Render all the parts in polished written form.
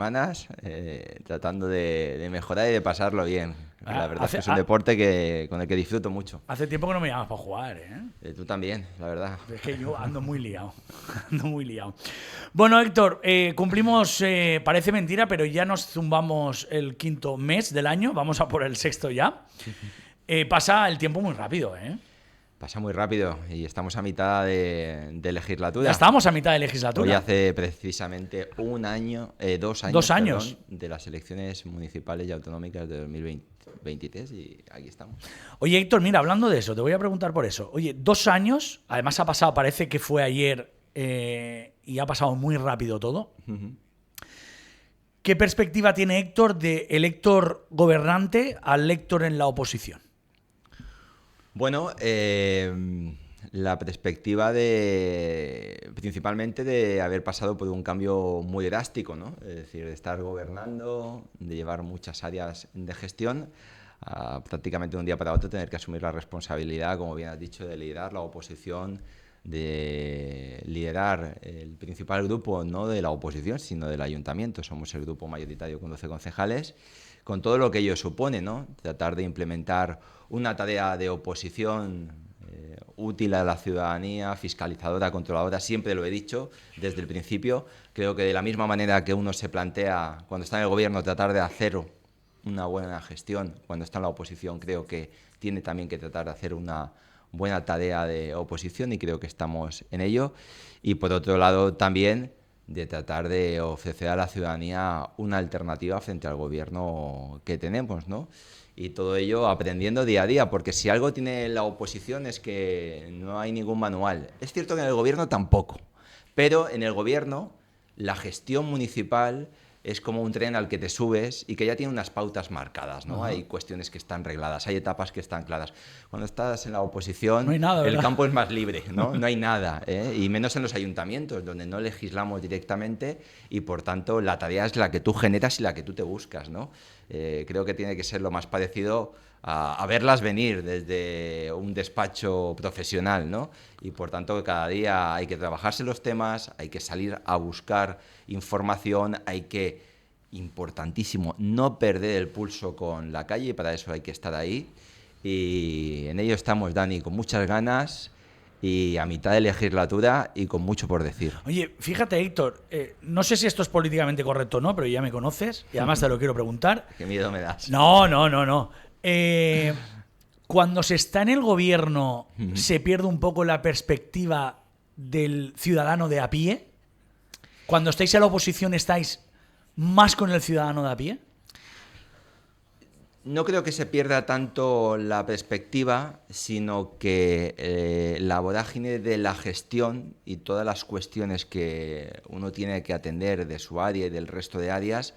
semanas tratando de mejorar y de pasarlo bien. La verdad es Hace, que es un deporte con el que disfruto mucho. hace tiempo que no me llamas para jugar, ¿eh? Tú también, la verdad. Es que yo ando muy liado. Ando muy liado. Bueno, Héctor, cumplimos, parece mentira, pero ya nos zumbamos el 5.º mes del año. Vamos a por el 6.º ya. Pasa el tiempo muy rápido, ¿eh? Pasa muy rápido y estamos a mitad de legislatura. Ya estamos a mitad de Hoy legislatura. hace precisamente 2 años, 2 años. de las elecciones municipales y autonómicas de 2023 y aquí estamos. Oye, Héctor, mira, hablando de eso, te voy a preguntar por eso. Oye, 2 años, además ha pasado, parece que fue ayer y ha pasado muy rápido todo. ¿Qué perspectiva tiene Héctor de el Héctor gobernante al Héctor en la oposición? Bueno, la perspectiva principalmente de haber pasado por un cambio muy drástico, ¿no? Es decir, de estar gobernando, de llevar muchas áreas de gestión, a prácticamente de un día para otro tener que asumir la responsabilidad, como bien has dicho, de liderar la oposición, de liderar el principal grupo, no de la oposición, sino del ayuntamiento. Somos el grupo mayoritario con 12 concejales, con todo lo que ello supone, ¿no? Tratar de implementar una tarea de oposición útil a la ciudadanía, fiscalizadora, controladora, siempre lo he dicho desde el principio. Creo que de la misma manera que uno se plantea cuando está en el gobierno tratar de hacer una buena gestión, cuando está en la oposición creo que tiene también que tratar de hacer una buena tarea de oposición y creo que estamos en ello. Y por otro lado también de tratar de ofrecer a la ciudadanía una alternativa frente al gobierno que tenemos, ¿no? Y todo ello aprendiendo día a día, porque si algo tiene la oposición es que no hay ningún manual. Es cierto que en el gobierno tampoco, pero en el gobierno la gestión municipal es como un tren al que te subes y que ya tiene unas pautas marcadas, ¿no? Hay cuestiones que están regladas, hay etapas que están claras. Cuando estás en la oposición, no hay nada, el ¿verdad? campo es más libre, ¿no? No hay nada, ¿eh? Y menos en los ayuntamientos, donde no legislamos directamente y, por tanto, la tarea es la que tú generas y la que tú te buscas, ¿no? Creo que tiene que ser lo más parecido a verlas venir desde un despacho profesional, ¿no? Y por tanto cada día hay que trabajarse los temas, hay que salir a buscar información, hay que, importantísimo, no perder el pulso con la calle, y para eso hay que estar ahí. Y en ello estamos, Dani, con muchas ganas y a mitad de legislatura y con mucho por decir. Oye, fíjate, Héctor, no sé si esto es políticamente correcto o no, pero ya me conoces y además te lo quiero preguntar. Qué miedo me das. No. Cuando se está en el gobierno, ¿se pierde un poco la perspectiva del ciudadano de a pie? Cuando estáis en la oposición, ¿estáis más con el ciudadano de a pie? No creo que se pierda tanto la perspectiva, sino que la vorágine de la gestión y todas las cuestiones que uno tiene que atender de su área y del resto de áreas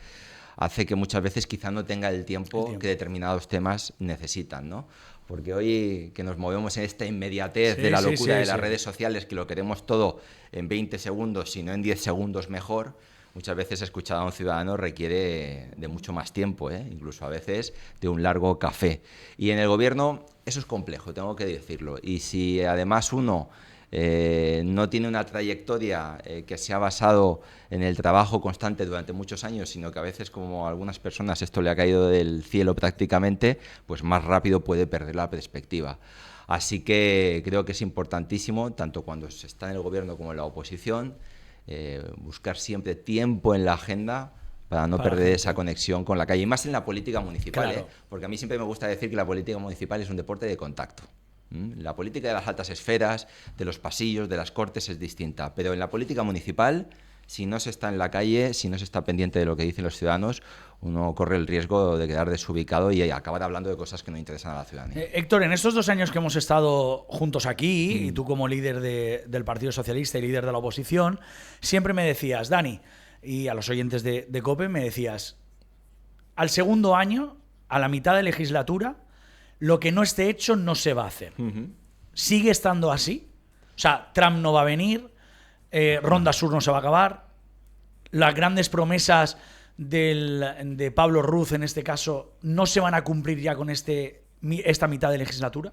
hace que muchas veces quizá no tenga el tiempo que determinados temas necesitan, ¿no? Porque hoy que nos movemos en esta inmediatez de la locura de las redes sociales, que lo queremos todo en 20 segundos, si no en 10 segundos mejor, muchas veces escuchar a un ciudadano requiere de mucho más tiempo, incluso a veces de un largo café. Y en el gobierno eso es complejo, tengo que decirlo. Y si además uno no tiene una trayectoria que se ha basado en el trabajo constante durante muchos años, sino que a veces, como a algunas personas, esto le ha caído del cielo prácticamente, pues más rápido puede perder la perspectiva. Así que creo que es importantísimo, tanto cuando se está en el gobierno como en la oposición, buscar siempre tiempo en la agenda para no perder esa conexión con la calle, y más en la política municipal, Claro. porque a mí siempre me gusta decir que la política municipal es un deporte de contacto. La política de las altas esferas, de los pasillos, de las cortes es distinta, pero en la política municipal, si no se está en la calle, si no se está pendiente de lo que dicen los ciudadanos, uno corre el riesgo de quedar desubicado y acabar hablando de cosas que no interesan a la ciudadanía. Héctor, en estos 2 años que hemos estado juntos aquí, y tú como líder del Partido Socialista y líder de la oposición, siempre me decías, Dani, y a los oyentes de COPE me decías, al segundo año, a la mitad de legislatura, lo que no esté hecho no se va a hacer. ¿Sigue estando así? O sea, Trump no va a venir, Ronda Sur no se va a acabar, las grandes promesas de Pablo Ruz, en este caso, no se van a cumplir ya con esta mitad de legislatura.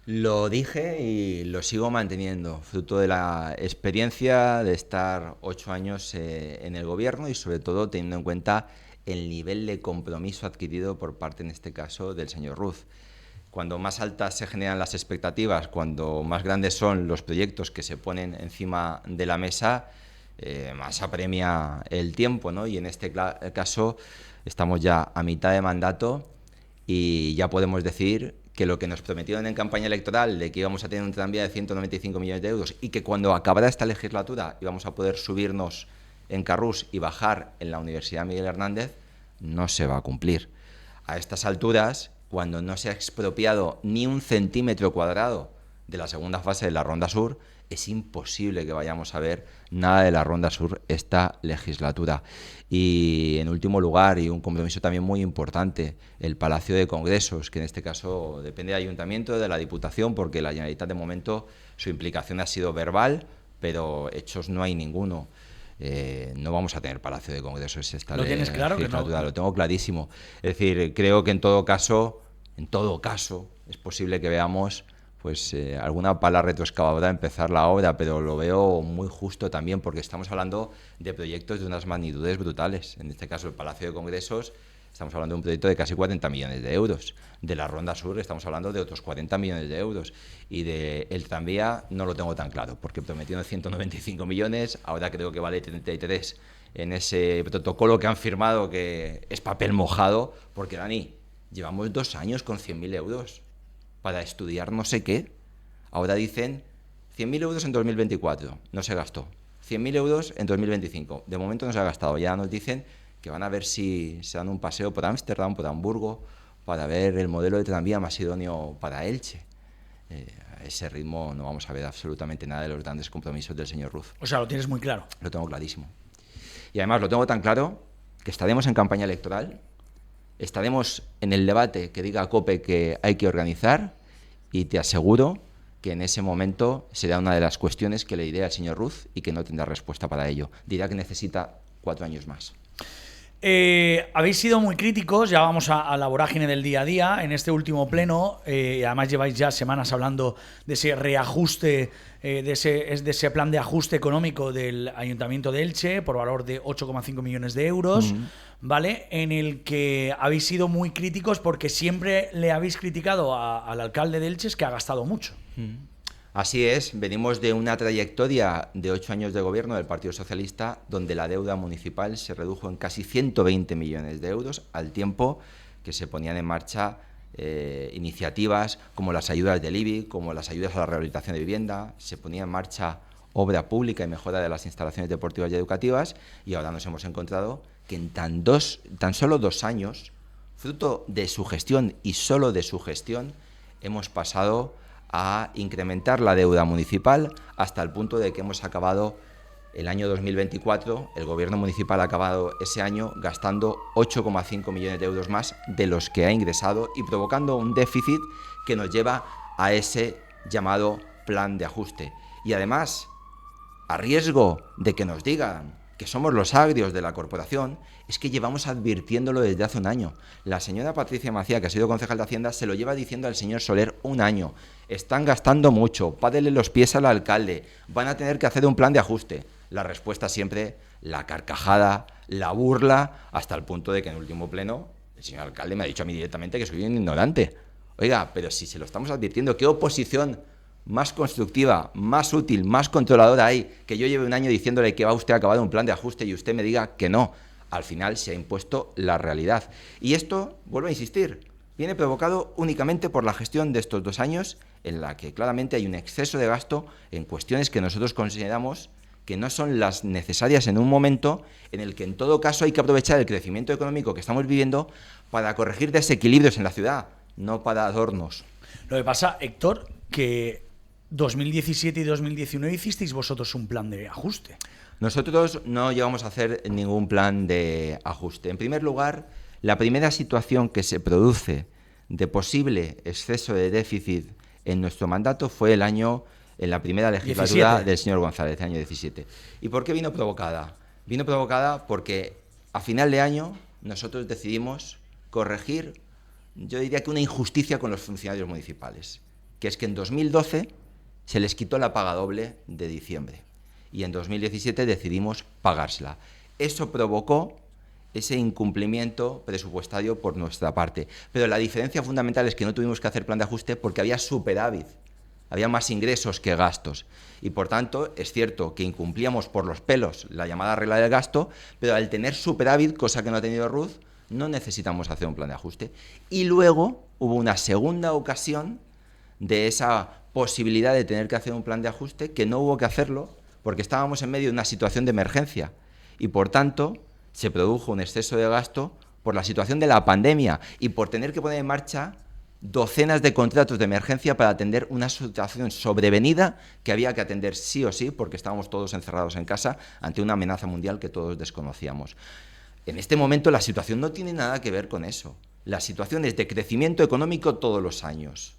Lo dije y lo sigo manteniendo, fruto de la experiencia de estar 8 años en el gobierno y sobre todo teniendo en cuenta el nivel de compromiso adquirido por parte, en este caso, del señor Ruz. Cuando más altas se generan las expectativas, cuando más grandes son los proyectos que se ponen encima de la mesa, más apremia el tiempo, ¿no? Y en este caso estamos ya a mitad de mandato y ya podemos decir que lo que nos prometieron en campaña electoral de que íbamos a tener un tranvía de 195 millones de euros y que cuando acabara esta legislatura íbamos a poder subirnos en Carrús y bajar en la Universidad Miguel Hernández, no se va a cumplir. A estas alturas, cuando no se ha expropiado ni un centímetro cuadrado de la segunda fase de la Ronda Sur, es imposible que vayamos a ver nada de la Ronda Sur esta legislatura. Y en último lugar, y un compromiso también muy importante, el Palacio de Congresos, que en este caso depende del Ayuntamiento, de la Diputación, porque la Generalitat de momento su implicación ha sido verbal, pero hechos no hay ninguno. No vamos a tener Palacio de Congresos esta ¿Lo tienes claro? legislatura, lo tengo clarísimo. Es decir, creo que en todo caso, es posible que veamos pues alguna pala retroexcavadora empezar la obra, pero lo veo muy justo también porque estamos hablando de proyectos de unas magnitudes brutales. En este caso el Palacio de Congresos, estamos hablando de un proyecto de casi 40 millones de euros. De la Ronda Sur estamos hablando de otros 40 millones de euros. Y del tranvía no lo tengo tan claro, porque prometieron 195 millones, ahora creo que vale 33 en ese protocolo que han firmado, que es papel mojado, porque Dani, llevamos 2 años con 100.000 euros para estudiar no sé qué. Ahora dicen 100.000 euros en 2024, no se gastó. 100.000 euros en 2025, de momento no se ha gastado. Ya nos dicen que van a ver si se dan un paseo por Ámsterdam, por Hamburgo, para ver el modelo de tranvía más idóneo para Elche. A ese ritmo no vamos a ver absolutamente nada de los grandes compromisos del señor Ruz. O sea, lo tienes muy claro. Lo tengo clarísimo. Y además lo tengo tan claro que estaremos en campaña electoral, estaremos en el debate que diga COPE que hay que organizar y te aseguro que en ese momento será una de las cuestiones que le diré al señor Ruz y que no tendrá respuesta para ello. Dirá que necesita 4 años más. Habéis sido muy críticos, ya vamos a la vorágine del día a día, en este último pleno, además lleváis ya semanas hablando de ese reajuste, de ese plan de ajuste económico del Ayuntamiento de Elche por valor de 8,5 millones de euros, ¿vale? En el que habéis sido muy críticos porque siempre le habéis criticado al alcalde de Elche que ha gastado mucho. Así es, venimos de una trayectoria de 8 años de gobierno del Partido Socialista donde la deuda municipal se redujo en casi 120 millones de euros al tiempo que se ponían en marcha iniciativas como las ayudas del IBI, como las ayudas a la rehabilitación de vivienda, se ponía en marcha obra pública y mejora de las instalaciones deportivas y educativas y ahora nos hemos encontrado que en tan solo 2 años, fruto de su gestión y solo de su gestión, hemos pasado a incrementar la deuda municipal hasta el punto de que hemos acabado el año 2024, el gobierno municipal ha acabado ese año gastando 8,5 millones de euros más de los que ha ingresado y provocando un déficit que nos lleva a ese llamado plan de ajuste. Y además, a riesgo de que nos digan que somos los agrios de la corporación, es que llevamos advirtiéndolo desde hace un año. La señora Patricia Macía, que ha sido concejal de Hacienda, se lo lleva diciendo al señor Soler un año. Están gastando mucho, pádenle los pies al alcalde, van a tener que hacer un plan de ajuste. La respuesta siempre, la carcajada, la burla, hasta el punto de que en el último pleno el señor alcalde me ha dicho a mí directamente que soy un ignorante. Oiga, pero si se lo estamos advirtiendo, ¿qué oposición más constructiva, más útil, más controladora hay que yo lleve un año diciéndole que va usted a acabar un plan de ajuste y usted me diga que no? Al final se ha impuesto la realidad. Y esto, vuelvo a insistir, viene provocado únicamente por la gestión de estos 2 años en la que claramente hay un exceso de gasto en cuestiones que nosotros consideramos que no son las necesarias en un momento en el que en todo caso hay que aprovechar el crecimiento económico que estamos viviendo para corregir desequilibrios en la ciudad, no para adornos. Lo que pasa, Héctor, que 2017 y 2019 hicisteis vosotros un plan de ajuste. Nosotros no llegamos a hacer ningún plan de ajuste. En primer lugar, la primera situación que se produce de posible exceso de déficit en nuestro mandato fue en la primera legislatura 17. del señor González, año 17. ¿Y por qué vino provocada? Vino provocada porque a final de año nosotros decidimos corregir, yo diría que una injusticia con los funcionarios municipales, que es que en 2012 se les quitó la paga doble de diciembre y en 2017 decidimos pagársela. Eso provocó ese incumplimiento presupuestario por nuestra parte. Pero la diferencia fundamental es que no tuvimos que hacer plan de ajuste porque había superávit, había más ingresos que gastos. Y por tanto, es cierto que incumplíamos por los pelos la llamada regla del gasto, pero al tener superávit, cosa que no ha tenido Ruth, no necesitamos hacer un plan de ajuste. Y luego hubo una segunda ocasión de esa posibilidad de tener que hacer un plan de ajuste, que no hubo que hacerlo porque estábamos en medio de una situación de emergencia. Y por tanto, se produjo un exceso de gasto por la situación de la pandemia y por tener que poner en marcha docenas de contratos de emergencia para atender una situación sobrevenida que había que atender sí o sí porque estábamos todos encerrados en casa ante una amenaza mundial que todos desconocíamos. En este momento la situación no tiene nada que ver con eso. La situación es de crecimiento económico todos los años.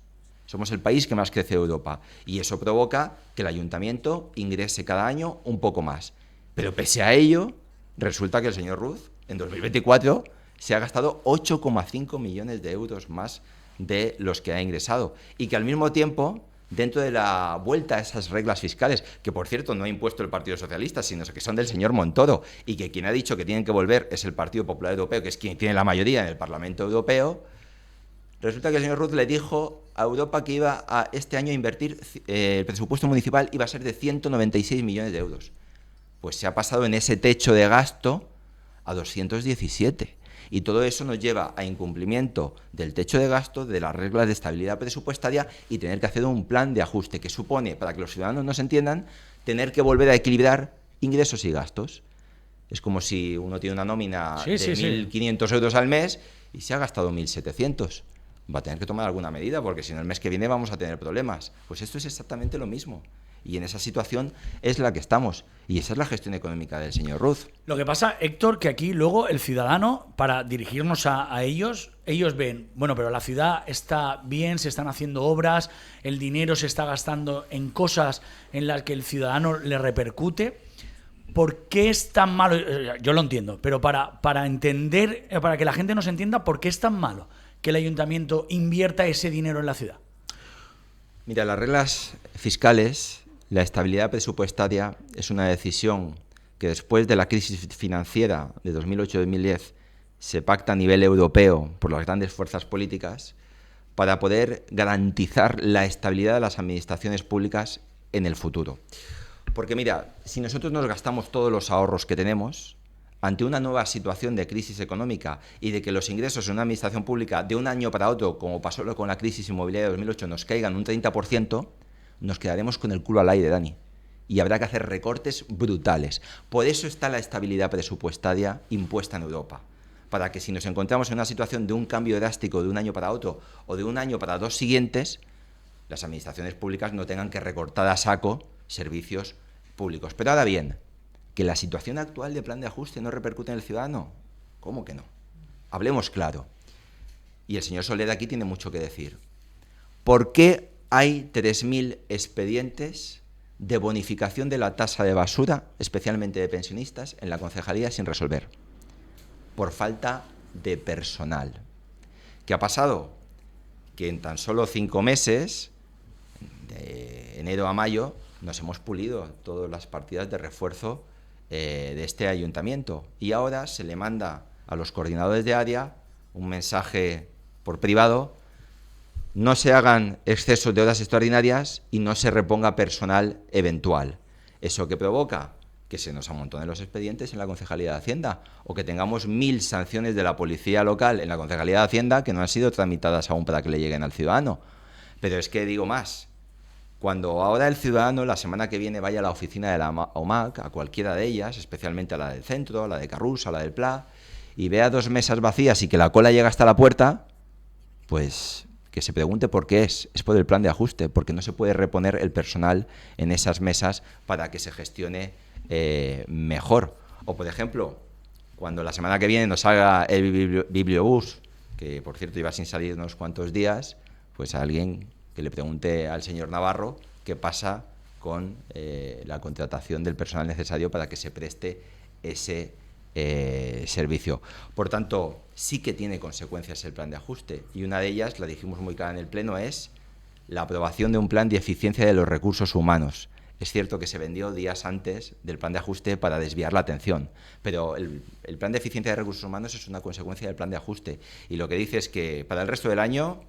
Somos el país que más crece de Europa y eso provoca que el ayuntamiento ingrese cada año un poco más. Pero pese a ello, resulta que el señor Ruth en 2024 se ha gastado 8,5 millones de euros más de los que ha ingresado y que al mismo tiempo, dentro de la vuelta a esas reglas fiscales, que por cierto no ha impuesto el Partido Socialista, sino que son del señor Montoro y que quien ha dicho que tienen que volver es el Partido Popular Europeo, que es quien tiene la mayoría en el Parlamento Europeo, resulta que el señor Ruth le dijo a Europa que iba a este año a invertir, el presupuesto municipal iba a ser de 196 millones de euros. Pues se ha pasado en ese techo de gasto a 217. Y todo eso nos lleva a incumplimiento del techo de gasto, de las reglas de estabilidad presupuestaria y tener que hacer un plan de ajuste que supone, para que los ciudadanos nos entiendan, tener que volver a equilibrar ingresos y gastos. Es como si uno tiene una nómina de 1.500 euros al mes y se ha gastado 1.700. Va a tener que tomar alguna medida porque si no el mes que viene vamos a tener problemas. Pues esto es exactamente lo mismo. Y en esa situación es la que estamos. Y esa es la gestión económica del señor Ruth. Lo que pasa, Héctor, que aquí luego el ciudadano, para dirigirnos a ellos ven, bueno, pero la ciudad está bien, se están haciendo obras, el dinero se está gastando en cosas en las que el ciudadano le repercute. ¿Por qué es tan malo? Yo lo entiendo, pero para entender, para que la gente nos entienda, ¿por qué es tan malo que el ayuntamiento invierta ese dinero en la ciudad? Mira, las reglas fiscales, la estabilidad presupuestaria es una decisión que después de la crisis financiera de 2008-2010 se pacta a nivel europeo por las grandes fuerzas políticas para poder garantizar la estabilidad de las administraciones públicas en el futuro. Porque mira, si nosotros nos gastamos todos los ahorros que tenemos, ante una nueva situación de crisis económica y de que los ingresos en una administración pública de un año para otro, como pasó con la crisis inmobiliaria de 2008, nos caigan un 30%, nos quedaremos con el culo al aire, Dani. Y habrá que hacer recortes brutales. Por eso está la estabilidad presupuestaria impuesta en Europa. Para que si nos encontramos en una situación de un cambio drástico de un año para otro o de un año para dos siguientes, las administraciones públicas no tengan que recortar a saco servicios públicos. Pero ahora bien, ¿que la situación actual de plan de ajuste no repercute en el ciudadano? ¿Cómo que no? Hablemos claro. Y el señor Soler aquí tiene mucho que decir. ¿Por qué hay 3.000 expedientes de bonificación de la tasa de basura, especialmente de pensionistas, en la concejalía sin resolver? Por falta de personal. ¿Qué ha pasado? Que en tan solo 5 meses, de enero a mayo, nos hemos pulido todas las partidas de refuerzo de este ayuntamiento y ahora se le manda a los coordinadores de área un mensaje por privado: no se hagan excesos de horas extraordinarias y no se reponga personal eventual. ¿Eso qué provoca? Que se nos amontonen los expedientes en la Concejalía de Hacienda o que tengamos 1.000 sanciones de la policía local en la Concejalía de Hacienda que no han sido tramitadas aún para que le lleguen al ciudadano. Pero es que digo más. Cuando ahora el ciudadano la semana que viene vaya a la oficina de la OMAC, a cualquiera de ellas, especialmente a la del centro, a la de Carrús, a la del Pla, y vea 2 mesas vacías y que la cola llega hasta la puerta, pues que se pregunte por qué es por el plan de ajuste, porque no se puede reponer el personal en esas mesas para que se gestione mejor. O por ejemplo, cuando la semana que viene nos salga el bibliobús, que por cierto iba sin salir unos cuantos días, pues a alguien que le pregunte al señor Navarro qué pasa con la contratación del personal necesario para que se preste ese servicio. Por tanto, sí que tiene consecuencias el plan de ajuste y una de ellas, la dijimos muy clara en el Pleno, es la aprobación de un plan de eficiencia de los recursos humanos. Es cierto que se vendió días antes del plan de ajuste para desviar la atención, pero el plan de eficiencia de recursos humanos es una consecuencia del plan de ajuste. Y lo que dice es que para el resto del año,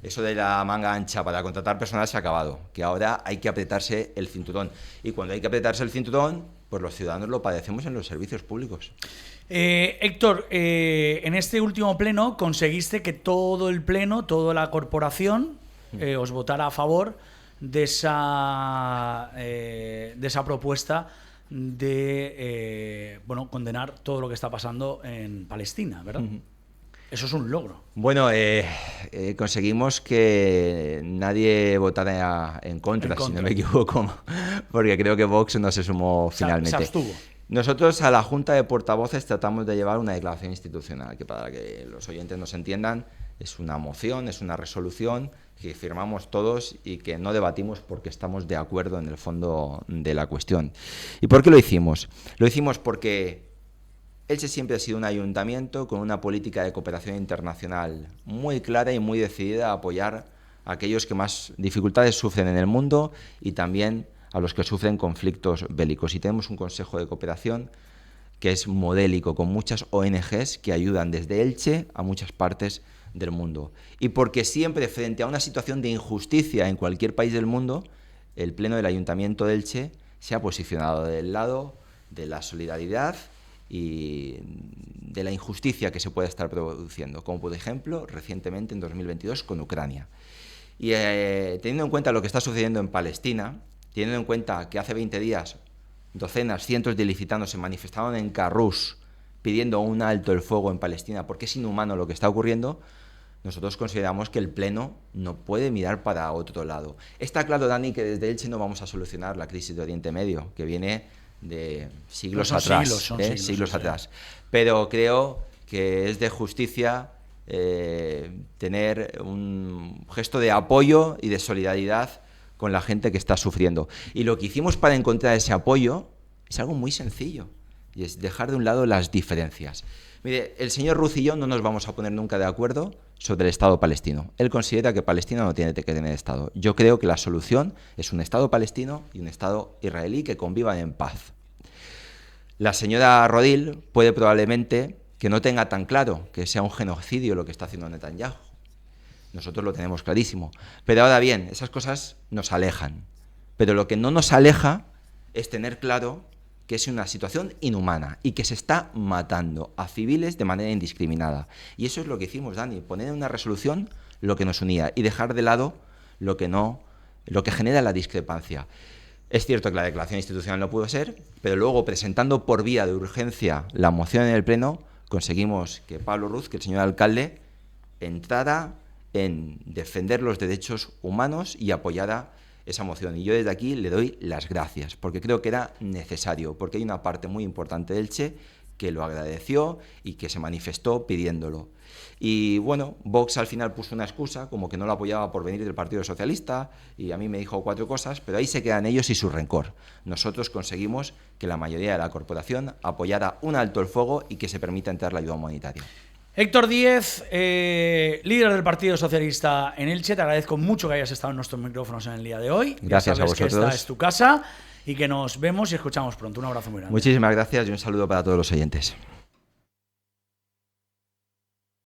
eso de la manga ancha para contratar personal se ha acabado, que ahora hay que apretarse el cinturón. Y cuando hay que apretarse el cinturón, pues los ciudadanos lo padecemos en los servicios públicos. Héctor, en este último pleno conseguiste que todo el pleno, toda la corporación, os votara a favor de esa propuesta de condenar todo lo que está pasando en Palestina, ¿verdad? Eso es un logro. Bueno, conseguimos que nadie votara en contra, si no me equivoco, porque creo que Vox no se sumó finalmente. Se abstuvo. Nosotros a la Junta de Portavoces tratamos de llevar una declaración institucional, que para que los oyentes nos entiendan, es una moción, es una resolución que firmamos todos y que no debatimos porque estamos de acuerdo en el fondo de la cuestión. ¿Y por qué lo hicimos? Lo hicimos porque Elche siempre ha sido un ayuntamiento con una política de cooperación internacional muy clara y muy decidida a apoyar a aquellos que más dificultades sufren en el mundo y también a los que sufren conflictos bélicos. Y tenemos un Consejo de Cooperación que es modélico, con muchas ONGs que ayudan desde Elche a muchas partes del mundo. Y porque siempre frente a una situación de injusticia en cualquier país del mundo, el Pleno del Ayuntamiento de Elche se ha posicionado del lado de la solidaridad y de la injusticia que se puede estar produciendo, como por ejemplo recientemente en 2022 con Ucrania. Y teniendo en cuenta lo que está sucediendo en Palestina, teniendo en cuenta que hace 20 días docenas, cientos de ilicitanos se manifestaron en Carrús pidiendo un alto el fuego en Palestina porque es inhumano lo que está ocurriendo, nosotros consideramos que el Pleno no puede mirar para otro lado. Está claro, Dani, que desde Elche no vamos a solucionar la crisis de Oriente Medio, que viene de siglos atrás. Siglos atrás. Pero creo que es de justicia tener un gesto de apoyo y de solidaridad con la gente que está sufriendo. Y lo que hicimos para encontrar ese apoyo es algo muy sencillo, y es dejar de un lado las diferencias. Mire, el señor Ruz y yo no nos vamos a poner nunca de acuerdo sobre el Estado palestino. Él considera que Palestina no tiene que tener Estado. Yo creo que la solución es un Estado palestino y un Estado israelí que convivan en paz. La señora Rodil puede probablemente que no tenga tan claro que sea un genocidio lo que está haciendo Netanyahu. Nosotros lo tenemos clarísimo. Pero ahora bien, esas cosas nos alejan. Pero lo que no nos aleja es tener claro que es una situación inhumana y que se está matando a civiles de manera indiscriminada. Y eso es lo que hicimos, Dani, poner en una resolución lo que nos unía y dejar de lado lo que genera la discrepancia. Es cierto que la declaración institucional no pudo ser, pero luego presentando por vía de urgencia la moción en el Pleno, conseguimos que Pablo Ruz, que el señor alcalde, entrara en defender los derechos humanos y apoyara esa moción. Y yo desde aquí le doy las gracias, porque creo que era necesario, porque hay una parte muy importante del Elche que lo agradeció y que se manifestó pidiéndolo. Y bueno, Vox al final puso una excusa, como que no lo apoyaba por venir del Partido Socialista, y a mí me dijo 4 cosas, pero ahí se quedan ellos y su rencor. Nosotros conseguimos que la mayoría de la corporación apoyara un alto el fuego y que se permita entrar la ayuda humanitaria. Héctor Díez, líder del Partido Socialista en Elche, te agradezco mucho que hayas estado en nuestros micrófonos en el día de hoy. Gracias a vosotros. Que esta es tu casa y que nos vemos y escuchamos pronto. Un abrazo muy grande. Muchísimas gracias y un saludo para todos los oyentes.